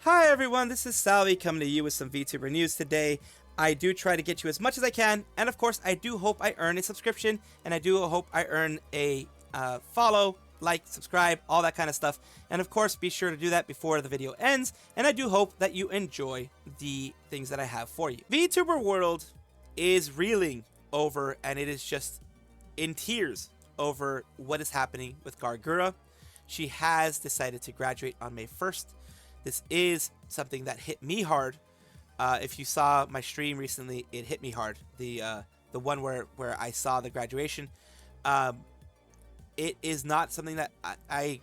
Hi everyone, this is Salvi coming to you with some Vtuber news today. I do try to get you as much as I can, and of course I do hope I earn a subscription, and I do hope I earn a follow, like, subscribe, all that kind of stuff. And of course be sure to do that before the video ends, and I do hope that you enjoy the things that I have for you. Vtuber world is reeling over, and it is just in tears over what is happening with Gura. She has decided to graduate on May 1st. This is something that hit me hard. If you saw my stream recently, it hit me hard. The one where I saw the graduation. It is not something that I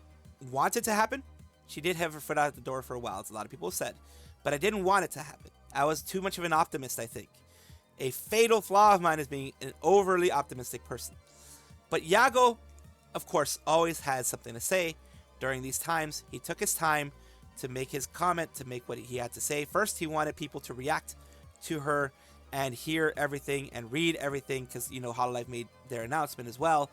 wanted to happen. She did have her foot out the door for a while, as a lot of people have said. But I didn't want it to happen. I was too much of an optimist, I think. A fatal flaw of mine is being an overly optimistic person. But YAGOO, of course, always has something to say during these times. He took his time to make his comment, to make what he had to say. First, he wanted people to react to her and hear everything and read everything, because, you know, Hololive made their announcement as well.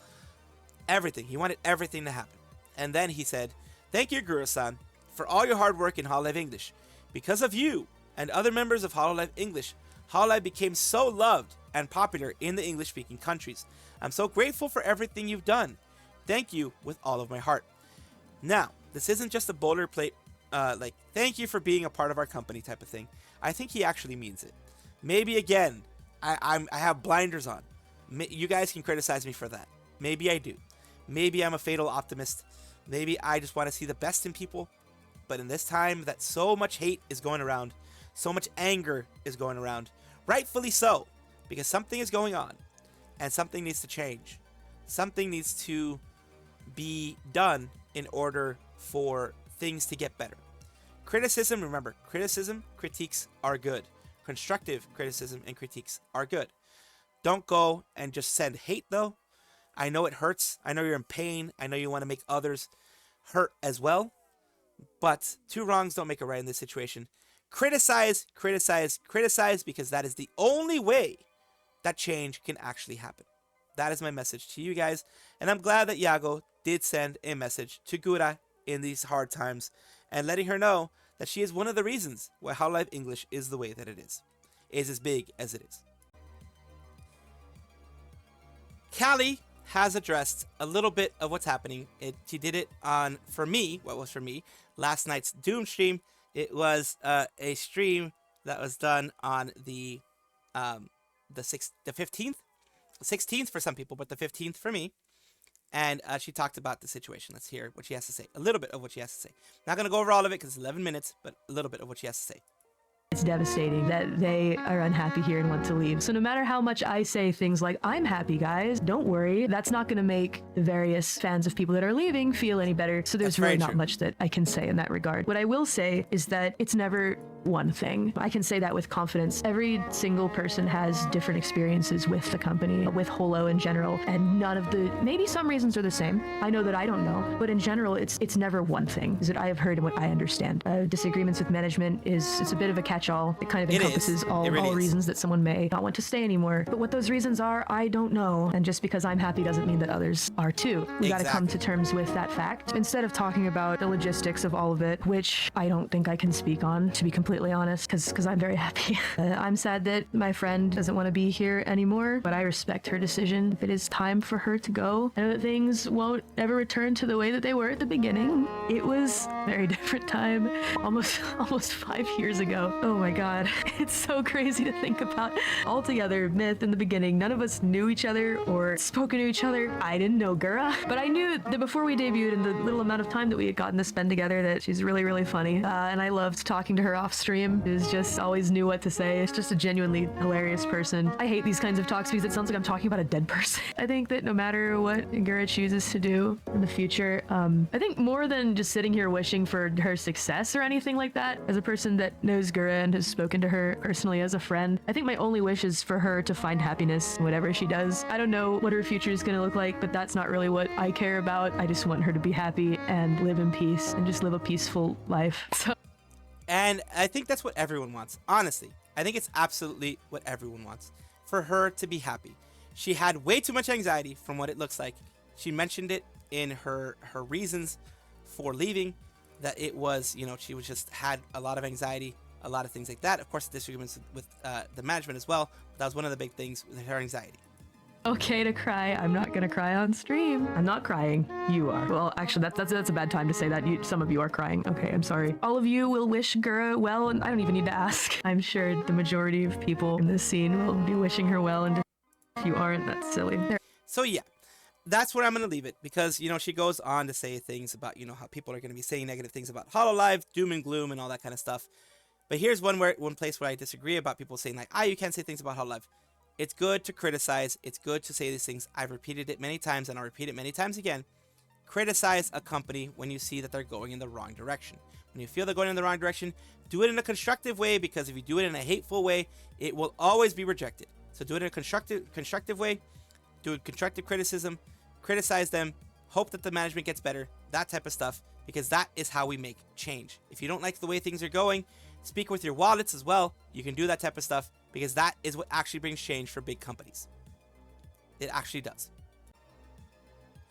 Everything. He wanted everything to happen. And then he said, "Thank you, Gura-san, for all your hard work in Hololive English. Because of you and other members of Hololive English, Hololive became so loved and popular in the English-speaking countries. I'm so grateful for everything you've done. Thank you with all of my heart." Now, this isn't just a boilerplate like, thank you for being a part of our company type of thing. I think he actually means it. Maybe, again, I have blinders on. You guys can criticize me for that. Maybe I do. Maybe I'm a fatal optimist. Maybe I just want to see the best in people. But in this time that so much hate is going around, so much anger is going around, rightfully so, because something is going on and something needs to change. Something needs to be done in order for things to get better. Criticism, remember, criticism, critiques are good. Constructive criticism and critiques are good. Don't go and just send hate, though. I know it hurts. I know you're in pain. I know you want to make others hurt as well. But two wrongs don't make a right in this situation. Criticize, criticize, criticize, because that is the only way that change can actually happen. That is my message to you guys. And I'm glad that YAGOO did send a message to Gura in these hard times, and letting her know that she is one of the reasons why Hololive English is the way that it is as big as it is. Calli has addressed a little bit of what's happening. She did it on, for me, last night's Doom stream. It was a stream that was done on the 15th, 16th for some people, but the 15th for me. And she talked about the situation. Let's hear what she has to say. A little bit of what she has to say. Not going to go over all of it because it's 11 minutes, but a little bit of what she has to say. It's devastating that they are unhappy here and want to leave. So no matter how much I say things like, "I'm happy, guys, don't worry," that's not going to make the various fans of people that are leaving feel any better. So there's really not much that I can say in that regard. What I will say is that it's never one thing. I can say that with confidence. Every single person has different experiences with the company, with Holo in general, and none of the, maybe some reasons are the same. I know that I don't know, but in general, it's never one thing, is that I have heard and what I understand. Disagreements with management it's a bit of a catch-all. It kind of encompasses all reasons that someone may not want to stay anymore. But what those reasons are, I don't know. And just because I'm happy doesn't mean that others are too. We got to come to terms with that fact. Instead of talking about the logistics of all of it, which I don't think I can speak on, to be completely honest, because I'm very happy. I'm sad that my friend doesn't want to be here anymore, but I respect her decision. If it is time for her to go, I know that things won't ever return to the way that they were at the beginning. It was a very different time, almost 5 years ago. Oh my god, it's so crazy to think about. Altogether, myth in the beginning, none of us knew each other or spoken to each other. I didn't know Gura, but I knew that before we debuted, in the little amount of time that we had gotten to spend together, that she's really, really funny. And I loved talking to her off stream. She just always knew what to say. It's just a genuinely hilarious person. I hate these kinds of talks because it sounds like I'm talking about a dead person. I think that no matter what Gura chooses to do in the future, I think more than just sitting here wishing for her success or anything like that, as a person that knows Gura and has spoken to her personally as a friend, I think my only wish is for her to find happiness in whatever she does. I don't know what her future is going to look like, but that's not really what I care about. I just want her to be happy and live in peace and just live a peaceful life. And I think that's what everyone wants. Honestly, I think it's absolutely what everyone wants. For her to be happy. She had way too much anxiety from what it looks like. She mentioned it in her reasons for leaving. that it was, you know, she was just had a lot of anxiety, a lot of things like that. Of course, disagreements with the management as well. That was one of the big things with her anxiety. Okay to cry. I'm not gonna cry on stream. I'm not crying. You are. Well, actually, that's a bad time to say that. Some of you are crying. Okay, I'm sorry. All of you will wish Gura well, and I don't even need to ask. I'm sure the majority of people in this scene will be wishing her well, and if you aren't, that's silly. So yeah, that's where I'm gonna leave it, because, you know, she goes on to say things about, you know, how people are gonna be saying negative things about Hololive, doom and gloom, and all that kind of stuff. But here's one place where I disagree about people saying like, you can't say things about Hololive. It's good to criticize. It's good to say these things. I've repeated it many times, and I'll repeat it many times again. Criticize a company when you see that they're going in the wrong direction. When you feel they're going in the wrong direction, do it in a constructive way, because if you do it in a hateful way, it will always be rejected. So do it in a constructive way. Do it constructive criticism. Criticize them. Hope that the management gets better. That type of stuff, because that is how we make change. If you don't like the way things are going, speak with your wallets as well. You can do that type of stuff, because that is what actually brings change for big companies. It actually does.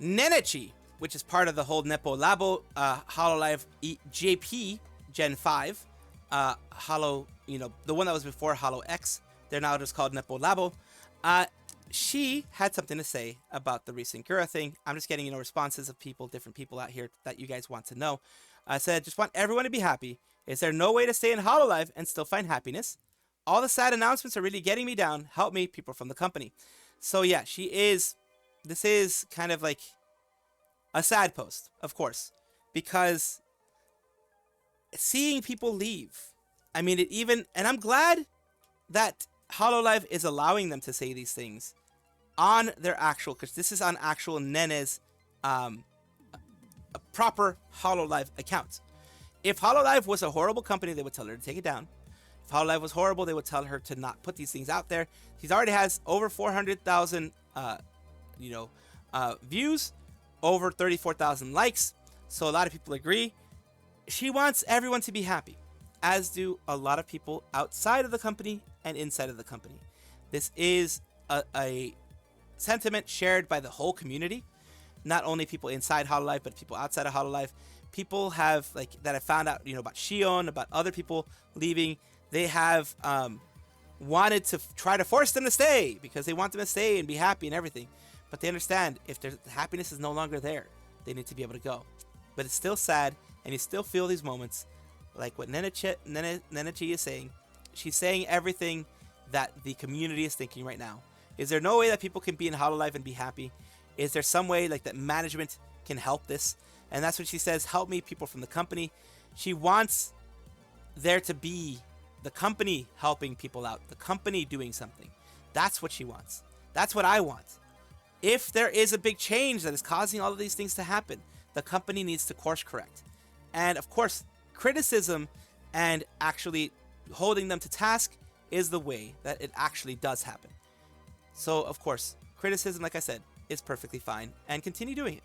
Nene, which is part of the whole Nepo Labo Hololive JP Gen 5, Holo, you know, the one that was before Holo X. They're now just called Nepo Labo. She had something to say about the recent Gura thing. I'm just getting, you know, responses of people, different people out here that you guys want to know. I said, just want everyone to be happy. Is there no way to stay in Hololive and still find happiness? All the sad announcements are really getting me down. Help me, people from the company. So yeah, this is kind of like a sad post, of course, because seeing people leave, I mean, and I'm glad that Hololive is allowing them to say these things on their actual, because this is on actual Nene's a proper Hololive account. If Hololive was a horrible company, they would tell her to take it down. If Hololive was horrible, they would tell her to not put these things out there. She already has over 400,000, views, over 34,000 likes. So a lot of people agree. She wants everyone to be happy, as do a lot of people outside of the company and inside of the company. This is a sentiment shared by the whole community, not only people inside Hololive, but people outside of Hololive. People have, like, that I found out, you know, about Shion, about other people leaving. They have wanted to try to force them to stay, because they want them to stay and be happy and everything. But they understand if their happiness is no longer there, they need to be able to go. But it's still sad, and you still feel these moments, like what Nene is saying. She's saying everything that the community is thinking right now. Is there no way that people can be in Hololive and be happy? Is there some way like that management can help this? And that's what she says, help me, people from the company. She wants there to be the company helping people out, the company doing something. That's what she wants. That's what I want. If there is a big change that is causing all of these things to happen, the company needs to course correct. And of course, criticism and actually holding them to task is the way that it actually does happen. So of course, criticism, like I said, is perfectly fine, and continue doing it.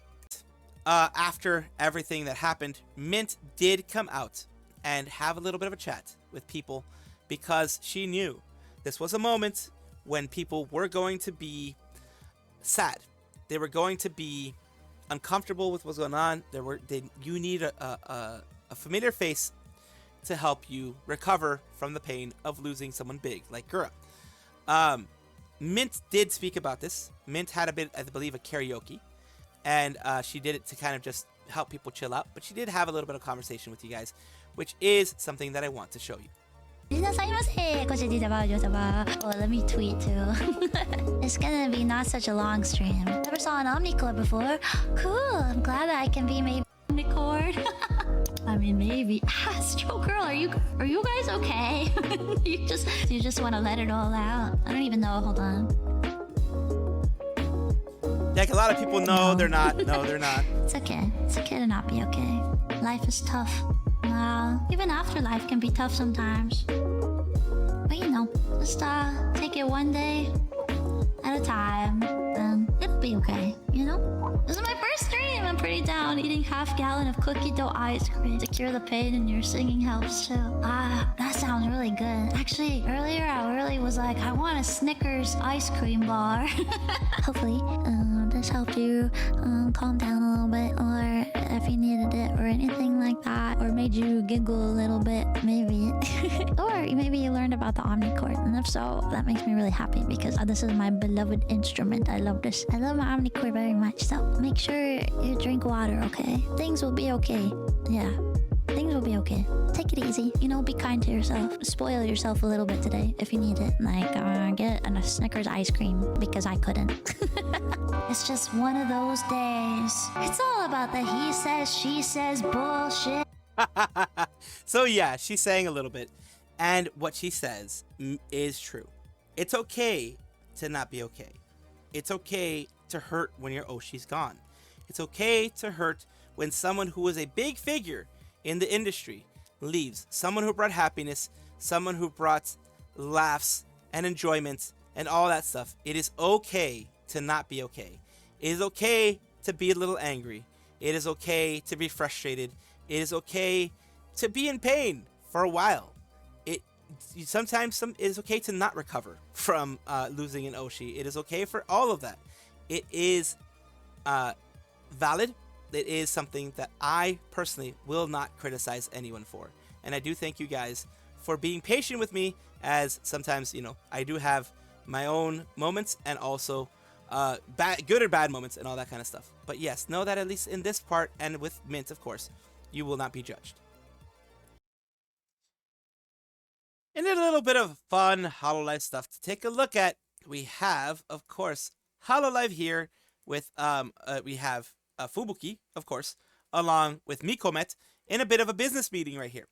After everything that happened, Mint did come out and have a little bit of a chat with people, because she knew this was a moment when people were going to be sad. They were going to be uncomfortable with what's going on. You need a familiar face to help you recover from the pain of losing someone big like Gura. Mint did speak about this. Mint had a bit, I believe, a karaoke, and she did it to kind of just help people chill out. But she did have a little bit of conversation with you guys, which is something that I want to show you. Well, let me tweet too. It's gonna be not such a long stream. Never saw an Omnicord before. Cool. I'm glad that I can be maybe Omnicord. I mean, maybe. Astro Girl, are you guys okay? you just want to let it all out. I don't even know. Hold on. Like a lot of people know, no. They're not. No, they're not. It's okay. It's okay to not be okay. Life is tough. Even afterlife can be tough sometimes. But you know, just take it one day at a time, and be okay, you know? This is my first stream. I'm pretty down. Eating half-gallon of cookie dough ice cream to cure the pain in your singing helps too. That sounds really good. Actually, earlier I really was like, I want a Snickers ice cream bar. Hopefully, this helped you calm down a little bit, or if you needed it or anything like that, or made you giggle a little bit, maybe. Or maybe you learned about the Omnicord, and if so, that makes me really happy because this is my beloved instrument. I love this. I love my Omnicord very much, so make sure you drink water, okay? Things will be okay. Yeah. Things will be okay. Take it easy. You know, be kind to yourself. Spoil yourself a little bit today if you need it. Like, get a Snickers ice cream because I couldn't. It's just one of those days. It's all about the he says, she says bullshit. So yeah, she's saying a little bit. And what she says is true. It's okay to not be okay. It's okay to hurt when your Oshi's gone. It's okay to hurt when someone who is a big figure in the industry leaves. Someone who brought happiness, someone who brought laughs and enjoyment and all that stuff. It is okay to not be okay. It is okay to be a little angry. It is okay to be frustrated. It is okay to be in pain for a while. Sometimes it is okay to not recover from losing an Oshi. It is okay for all of that. It is valid. It is something that I personally will not criticize anyone for. And I do thank you guys for being patient with me, as sometimes, you know, I do have my own moments and also good or bad moments and all that kind of stuff. But yes, know that at least in this part, and with Mint, of course, you will not be judged. And a little bit of fun Hololive stuff to take a look at. We have, of course, Hololive here with, we have Fubuki, of course, along with Miicoment in a bit of a business meeting right here.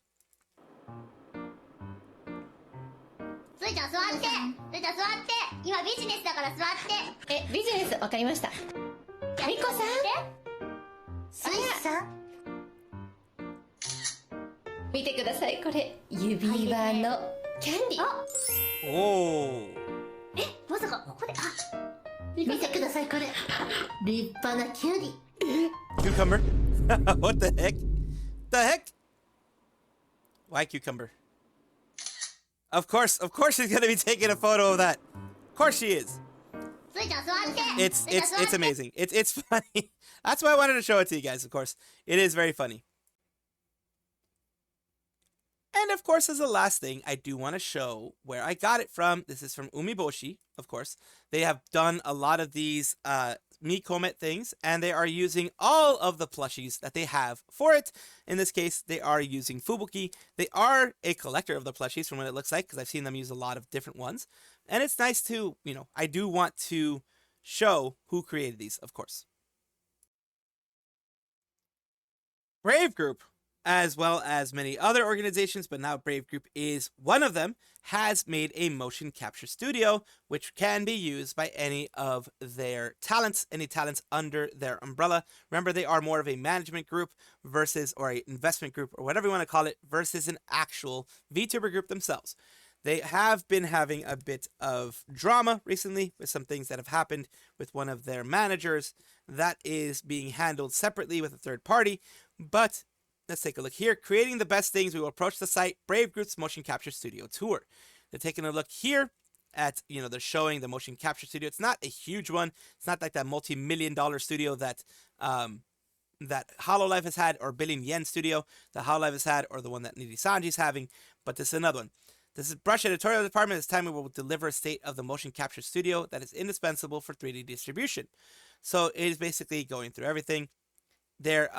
スイちゃん座ってスイちゃん座って今ビジネスだから座ってビジネスわかりましたみこさんスイさん見てくださいこれ指輪のキャンディーおー。まさかここで見てくださいこれ立派なキュウリ Cucumber? What the heck? The heck? Why cucumber? Of course she's gonna be taking a photo of that. Of course she is. スイちゃん座って It's amazing. It's funny. That's why I wanted to show it to you guys, of course. It is very funny. And of course, as the last thing, I do want to show where I got it from. This is from Umiboshi, of course. They have done a lot of these Miicoment things, and they are using all of the plushies that they have for it. In this case, they are using Fubuki. They are a collector of the plushies from what it looks like, because I've seen them use a lot of different ones. And it's nice to, you know, I do want to show who created these, of course. Brave Group, as well as many other organizations, but now Brave Group is one of them, has made a motion capture studio, which can be used by any of their talents, any talents under their umbrella. Remember, they are more of a management group versus, or an investment group, or whatever you want to call it, versus an actual VTuber group themselves. They have been having a bit of drama recently with some things that have happened with one of their managers. That is being handled separately with a third party, but let's take a look here. Creating the best things, we will approach the site, Brave Group's Motion Capture Studio Tour. They're taking a look here at, you know, they're showing the Motion Capture Studio. It's not a huge one. It's not like that multi-million-dollar studio that that Hololive has had, or billion-yen studio that Hololive has had, or the one that Nijisanji is having, but this is another one. This is Brush Editorial Department. This time we will deliver a state of the Motion Capture Studio that is indispensable for 3D distribution. So it is basically going through everything. They're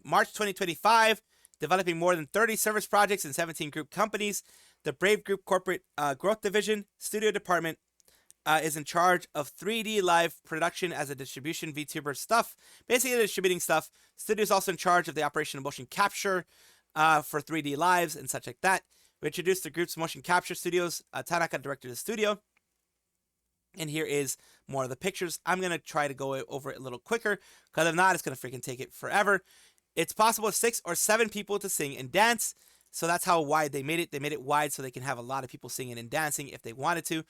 March 2025, developing more than 30 service projects in 17 group companies. The Brave Group Corporate Growth Division Studio Department is in charge of 3D live production as a distribution VTuber stuff, basically distributing stuff. Studio is also in charge of the operation of motion capture for 3D lives and such like that. We introduced the group's motion capture studios. Tanaka directed the studio. And here is more of the pictures. I'm going to try to go over it a little quicker, because if not, it's going to freaking take it forever. It's possible 6 or 7 people to sing and dance. So that's how wide they made it. They made it wide so they can have a lot of people singing and dancing if they wanted to.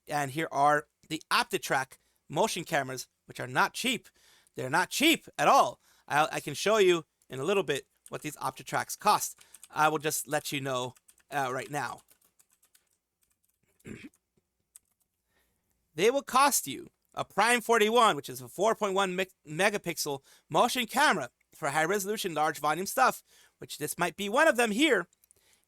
And here are the OptiTrack motion cameras, which are not cheap. They're not cheap at all. I can show you in a little bit what these OptiTracks cost. I will just let you know right now. They will cost you a Prime 41, which is a 4.1 megapixel motion camera for high resolution, large volume stuff, which this might be one of them here,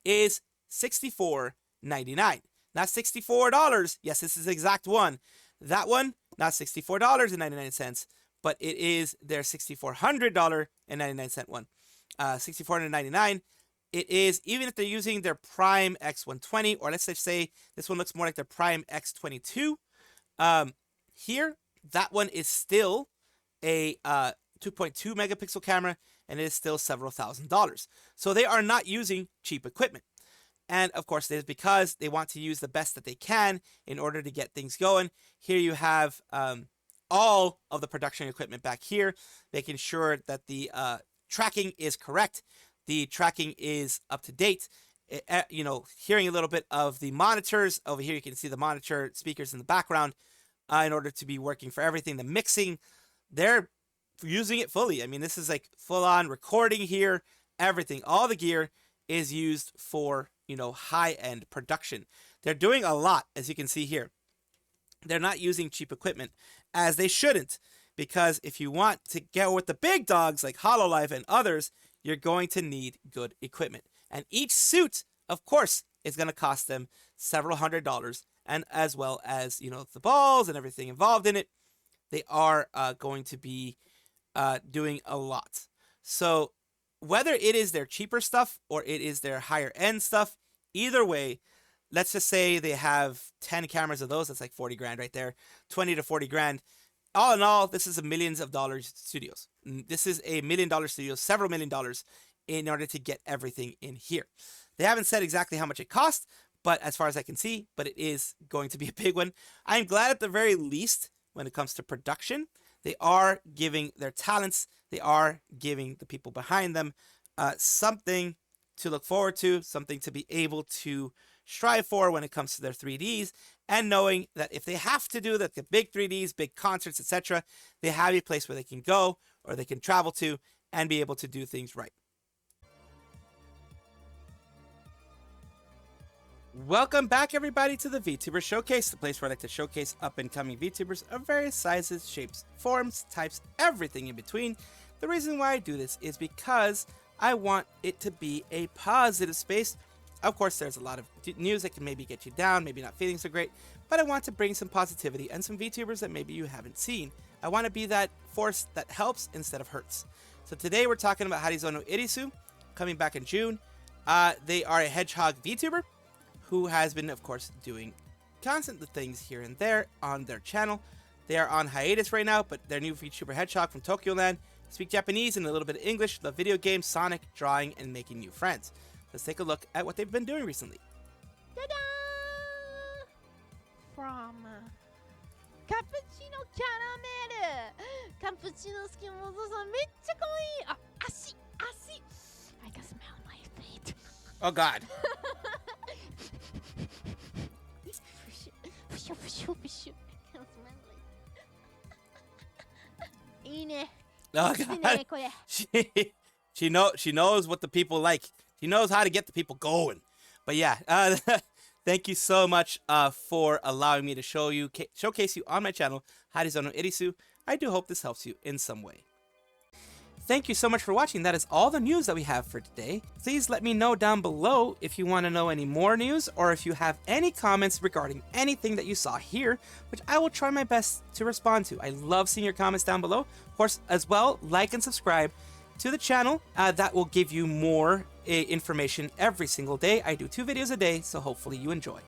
is $64.99. Not $64. Yes, this is the exact one. That one, not $64.99, but it is their $6,400.99 one. $6,499. It is, even if they're using their Prime X120, or let's just say this one looks more like their Prime X22. Here, that one is still a 2.2 megapixel camera, and it is still several $1,000s. So they are not using cheap equipment. And of course, it is because they want to use the best that they can in order to get things going. Here you have all of the production equipment back here, making sure that the tracking is correct. The tracking is up to date. You know, hearing a little bit of the monitors. Over here, you can see the monitor speakers in the background in order to be working for everything. The mixing, they're using it fully. I mean, this is like full-on recording here. Everything, all the gear is used for, you know, high-end production. They're doing a lot, as you can see here. They're not using cheap equipment, as they shouldn't, because if you want to get with the big dogs like Hololive and others, you're going to need good equipment. And each suit, of course, is going to cost them several $100s, and as well as, you know, the balls and everything involved in it, they are going to be doing a lot. So whether it is their cheaper stuff or it is their higher end stuff, either way, let's just say they have 10 cameras of those. That's like 40 grand right there, 20 to 40 grand. All in all, this is a millions of dollars studios. This is a $1 million studio, several $1 million in order to get everything in here. They haven't said exactly how much it costs, but as far as I can see, but it is going to be a big one. I'm glad at the very least, when it comes to production, they are giving their talents, they are giving the people behind them something to look forward to, something to be able to strive for when it comes to their 3Ds, and knowing that if they have to do the big 3Ds, big concerts, etc., they have a place where they can go or they can travel to and be able to do things right. Welcome back, everybody, to the VTuber Showcase, the place where I like to showcase up-and-coming VTubers of various sizes, shapes, forms, types, everything in between. The reason why I do this is because I want it to be a positive space. Of course, there's a lot of news that can maybe get you down, maybe not feeling so great, but I want to bring some positivity and some VTubers that maybe you haven't seen. I want to be that force that helps instead of hurts. So today we're talking about Harizono Erisu, coming back in June. They are a hedgehog VTuber who has been, of course, doing constant things here and there on their channel. They are on hiatus right now, but their new VTuber hedgehog from Tokyo Land speak Japanese and a little bit of English, love video games, Sonic, drawing, and making new friends. Let's take a look at what they've been doing recently. Ta-da! From Cappuccino Caramel! Cappuccino skin was Ashi! I can smell my feet. Oh, God. Oh, God. She knows what the people like. She knows how to get the people going. But yeah, thank you so much for allowing me to showcase you on my channel, Harizono Erisu. I do hope this helps you in some way. Thank you so much for watching. That is all the news that we have for today. Please let me know down below if you want to know any more news or if you have any comments regarding anything that you saw here, which I will try my best to respond to. I love seeing your comments down below. Of course, as well, like and subscribe to the channel. That will give you more information every single day. I do 2 videos a day, so hopefully you enjoy.